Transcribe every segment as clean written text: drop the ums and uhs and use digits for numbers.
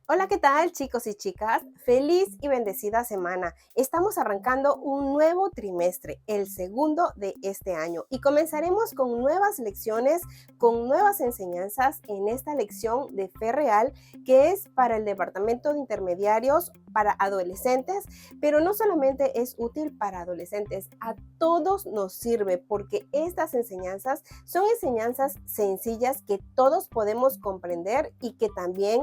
Hola, ¿qué tal, chicos y chicas? Feliz y bendecida semana. Estamos arrancando un nuevo trimestre, el segundo de este año, y comenzaremos con nuevas lecciones, con nuevas enseñanzas en esta lección de fe real que es para el departamento de intermediarios para adolescentes, pero no solamente es útil para adolescentes, a todos nos sirve porque estas enseñanzas son enseñanzas sencillas que todos podemos comprender y que también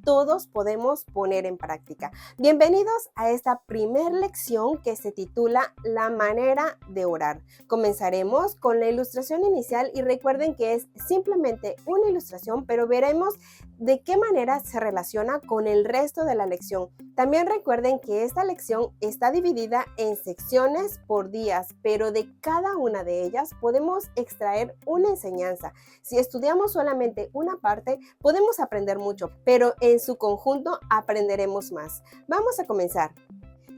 todos podemos poner en práctica. Bienvenidos a esta primer lección que se titula La manera de orar. Comenzaremos con la ilustración inicial y recuerden que es simplemente una ilustración, pero veremos de qué manera se relaciona con el resto de la lección. También recuerden que esta lección está dividida en secciones por días, pero de cada una de ellas podemos extraer una enseñanza. Si estudiamos solamente una parte, podemos aprender mucho, pero en su conjunto aprenderemos más. Vamos a comenzar.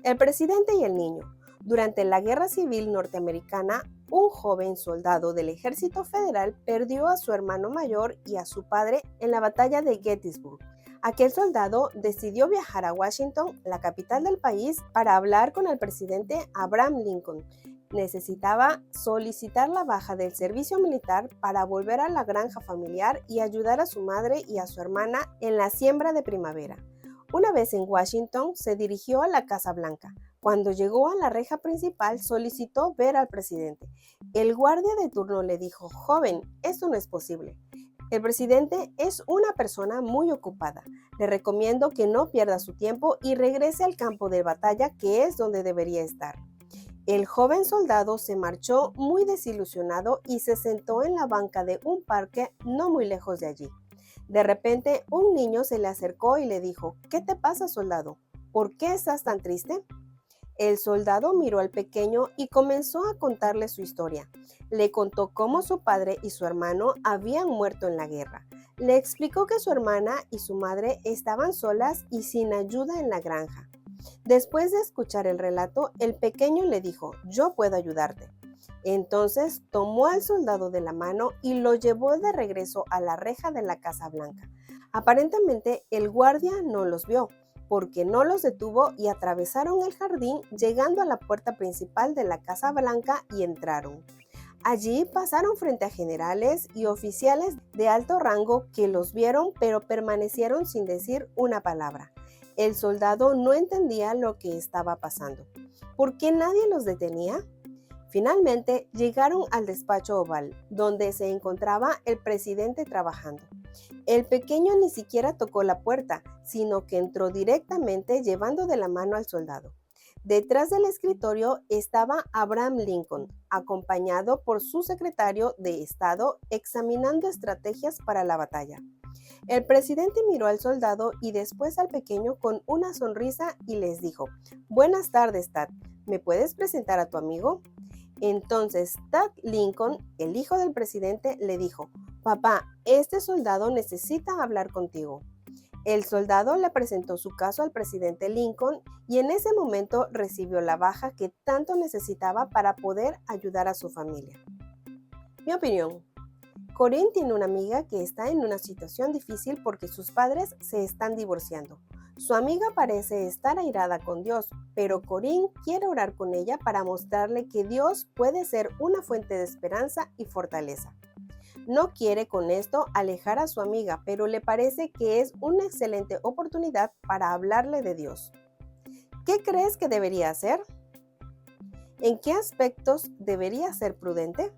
El presidente y el niño. Durante la Guerra Civil Norteamericana, un joven soldado del Ejército Federal perdió a su hermano mayor y a su padre en la batalla de Gettysburg. Aquel soldado decidió viajar a Washington, la capital del país, para hablar con el presidente Abraham Lincoln. Necesitaba solicitar la baja del servicio militar para volver a la granja familiar y ayudar a su madre y a su hermana en la siembra de primavera. Una vez en Washington, se dirigió a la Casa Blanca. Cuando llegó a la reja principal, solicitó ver al presidente. El guardia de turno le dijo: «Joven, esto no es posible. El presidente es una persona muy ocupada. Le recomiendo que no pierda su tiempo y regrese al campo de batalla, que es donde debería estar». El joven soldado se marchó muy desilusionado y se sentó en la banca de un parque no muy lejos de allí. De repente, un niño se le acercó y le dijo: «¿Qué te pasa, soldado? ¿Por qué estás tan triste?». El soldado miró al pequeño y comenzó a contarle su historia. Le contó cómo su padre y su hermano habían muerto en la guerra. Le explicó que su hermana y su madre estaban solas y sin ayuda en la granja. Después de escuchar el relato, el pequeño le dijo: «Yo puedo ayudarte». Entonces tomó al soldado de la mano y lo llevó de regreso a la reja de la Casa Blanca. Aparentemente el guardia no los vio, porque no los detuvo y atravesaron el jardín, llegando a la puerta principal de la Casa Blanca y entraron. Allí pasaron frente a generales y oficiales de alto rango que los vieron, pero permanecieron sin decir una palabra. El soldado no entendía lo que estaba pasando. ¿Por qué nadie los detenía? Finalmente llegaron al despacho oval, donde se encontraba el presidente trabajando. El pequeño ni siquiera tocó la puerta, sino que entró directamente llevando de la mano al soldado. Detrás del escritorio estaba Abraham Lincoln, acompañado por su secretario de Estado, examinando estrategias para la batalla. El presidente miró al soldado y después al pequeño con una sonrisa y les dijo: «Buenas tardes, Tad. ¿Me puedes presentar a tu amigo?». Entonces Tad Lincoln, el hijo del presidente, le dijo: «Papá, este soldado necesita hablar contigo». El soldado le presentó su caso al presidente Lincoln y en ese momento recibió la baja que tanto necesitaba para poder ayudar a su familia. Mi opinión: Corinne tiene una amiga que está en una situación difícil porque sus padres se están divorciando. Su amiga parece estar airada con Dios, pero Corinne quiere orar con ella para mostrarle que Dios puede ser una fuente de esperanza y fortaleza. No quiere con esto alejar a su amiga, pero le parece que es una excelente oportunidad para hablarle de Dios. ¿Qué crees que debería hacer? ¿En qué aspectos debería ser prudente?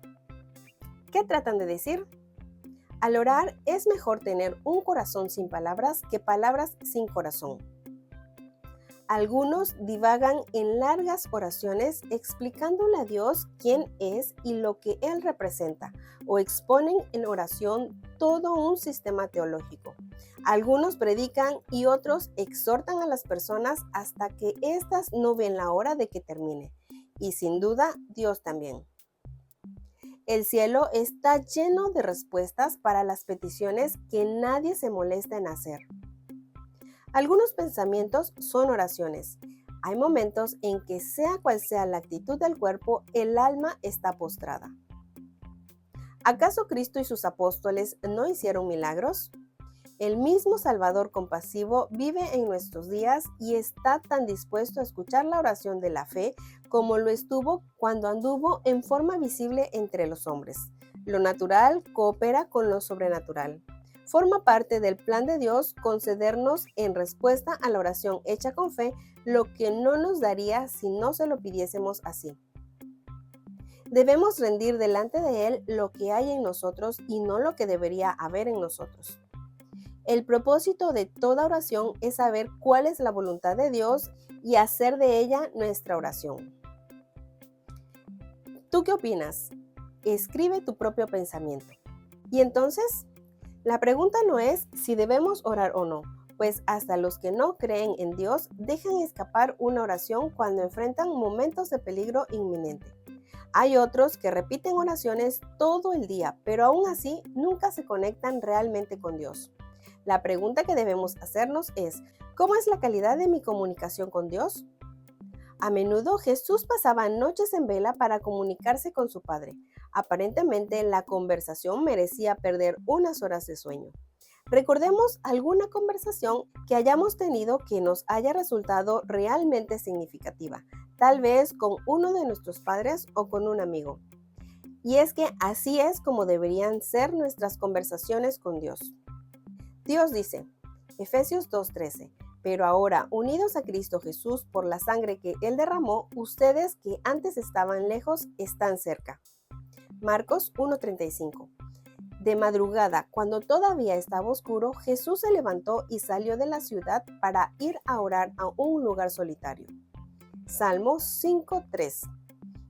¿Qué tratan de decir? Al orar es mejor tener un corazón sin palabras que palabras sin corazón. Algunos divagan en largas oraciones explicándole a Dios quién es y lo que Él representa, o exponen en oración todo un sistema teológico. Algunos predican y otros exhortan a las personas hasta que éstas no ven la hora de que termine. Y sin duda, Dios también. El cielo está lleno de respuestas para las peticiones que nadie se molesta en hacer. Algunos pensamientos son oraciones. Hay momentos en que, sea cual sea la actitud del cuerpo, el alma está postrada. ¿Acaso Cristo y sus apóstoles no hicieron milagros? El mismo Salvador compasivo vive en nuestros días y está tan dispuesto a escuchar la oración de la fe como lo estuvo cuando anduvo en forma visible entre los hombres. Lo natural coopera con lo sobrenatural. Forma parte del plan de Dios concedernos en respuesta a la oración hecha con fe lo que no nos daría si no se lo pidiésemos así. Debemos rendir delante de Él lo que hay en nosotros y no lo que debería haber en nosotros. El propósito de toda oración es saber cuál es la voluntad de Dios y hacer de ella nuestra oración. ¿Tú qué opinas? Escribe tu propio pensamiento. ¿Y entonces? La pregunta no es si debemos orar o no, pues hasta los que no creen en Dios dejan escapar una oración cuando enfrentan momentos de peligro inminente. Hay otros que repiten oraciones todo el día, pero aún así nunca se conectan realmente con Dios. La pregunta que debemos hacernos es, ¿cómo es la calidad de mi comunicación con Dios? A menudo Jesús pasaba noches en vela para comunicarse con su Padre. Aparentemente la conversación merecía perder unas horas de sueño. Recordemos alguna conversación que hayamos tenido que nos haya resultado realmente significativa, tal vez con uno de nuestros padres o con un amigo. Y es que así es como deberían ser nuestras conversaciones con Dios. Dios dice, Efesios 2:13, pero ahora, unidos a Cristo Jesús por la sangre que Él derramó, ustedes que antes estaban lejos, están cerca. Marcos 1:35. De madrugada, cuando todavía estaba oscuro, Jesús se levantó y salió de la ciudad para ir a orar a un lugar solitario. Salmo 5:3.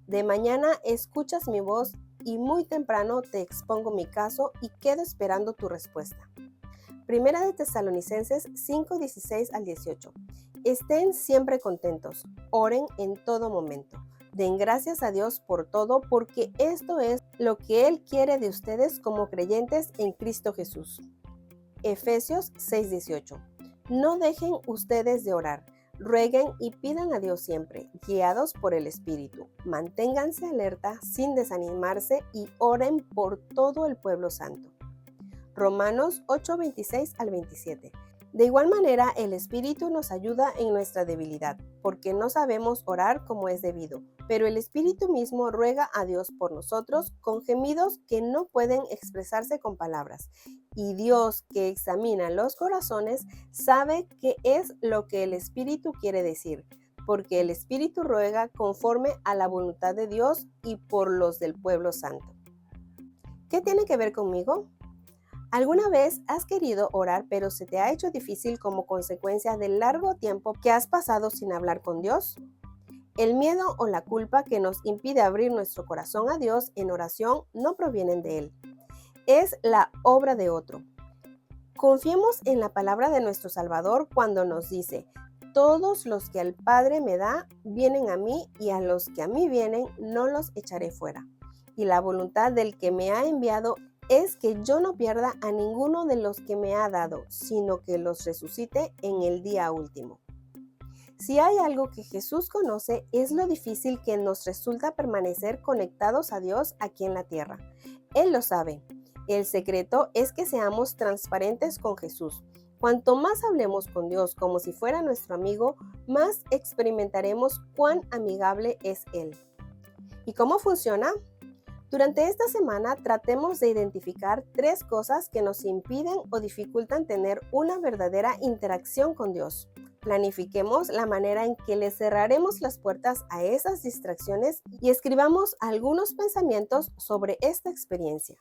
De mañana escuchas mi voz y muy temprano te expongo mi caso y quedo esperando tu respuesta. Primera de Tesalonicenses 5:16 al 18. Estén siempre contentos, oren en todo momento. Den gracias a Dios por todo, porque esto es lo que Él quiere de ustedes como creyentes en Cristo Jesús. Efesios 6:18. No dejen ustedes de orar, rueguen y pidan a Dios siempre, guiados por el Espíritu. Manténganse alerta sin desanimarse y oren por todo el pueblo santo. Romanos 8:26 al 27. De igual manera, el Espíritu nos ayuda en nuestra debilidad, porque no sabemos orar como es debido, pero el Espíritu mismo ruega a Dios por nosotros con gemidos que no pueden expresarse con palabras. Y Dios, que examina los corazones, sabe qué es lo que el Espíritu quiere decir, porque el Espíritu ruega conforme a la voluntad de Dios y por los del pueblo santo. ¿Qué tiene que ver conmigo? ¿Alguna vez has querido orar pero se te ha hecho difícil como consecuencia del largo tiempo que has pasado sin hablar con Dios? El miedo o la culpa que nos impide abrir nuestro corazón a Dios en oración no provienen de Él. Es la obra de otro. Confiemos en la palabra de nuestro Salvador cuando nos dice, todos los que el Padre me da vienen a mí y a los que a mí vienen no los echaré fuera. Y la voluntad del que me ha enviado es que yo no pierda a ninguno de los que me ha dado, sino que los resucite en el día último. Si hay algo que Jesús conoce, es lo difícil que nos resulta permanecer conectados a Dios aquí en la tierra. Él lo sabe. El secreto es que seamos transparentes con Jesús. Cuanto más hablemos con Dios como si fuera nuestro amigo, más experimentaremos cuán amigable es Él. ¿Y cómo funciona? Durante esta semana tratemos de identificar 3 cosas que nos impiden o dificultan tener una verdadera interacción con Dios. Planifiquemos la manera en que le cerraremos las puertas a esas distracciones y escribamos algunos pensamientos sobre esta experiencia.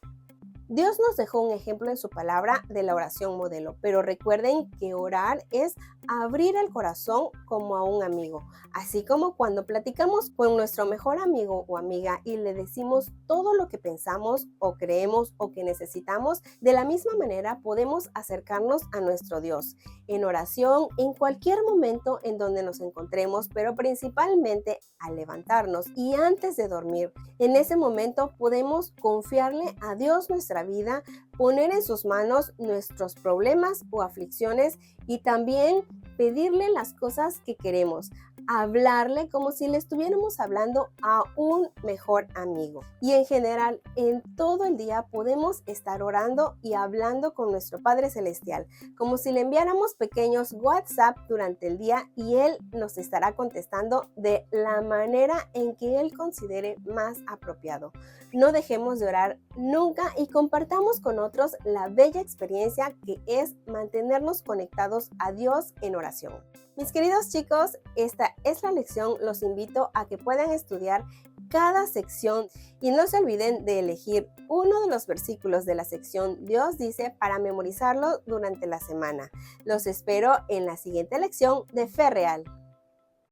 Dios nos dejó un ejemplo en su palabra de la oración modelo, pero recuerden que orar es abrir el corazón como a un amigo, así como cuando platicamos con nuestro mejor amigo o amiga y le decimos todo lo que pensamos o creemos o que necesitamos, de la misma manera podemos acercarnos a nuestro Dios en oración en cualquier momento en donde nos encontremos, pero principalmente al levantarnos y antes de dormir. En ese momento podemos confiarle a Dios nuestra vida, poner en sus manos nuestros problemas o aflicciones y también pedirle las cosas que queremos. hablarle como si le estuviéramos hablando a un mejor amigo. Y en general, en todo el día podemos estar orando y hablando con nuestro Padre Celestial, como si le enviáramos pequeños WhatsApp durante el día y Él nos estará contestando de la manera en que Él considere más apropiado. No dejemos de orar nunca y compartamos con otros la bella experiencia que es mantenernos conectados a Dios en oración. Mis queridos chicos, esta es la lección. Los invito a que puedan estudiar cada sección y no se olviden de elegir uno de los versículos de la sección Dios dice para memorizarlo durante la semana. Los espero en la siguiente lección de Fe Real.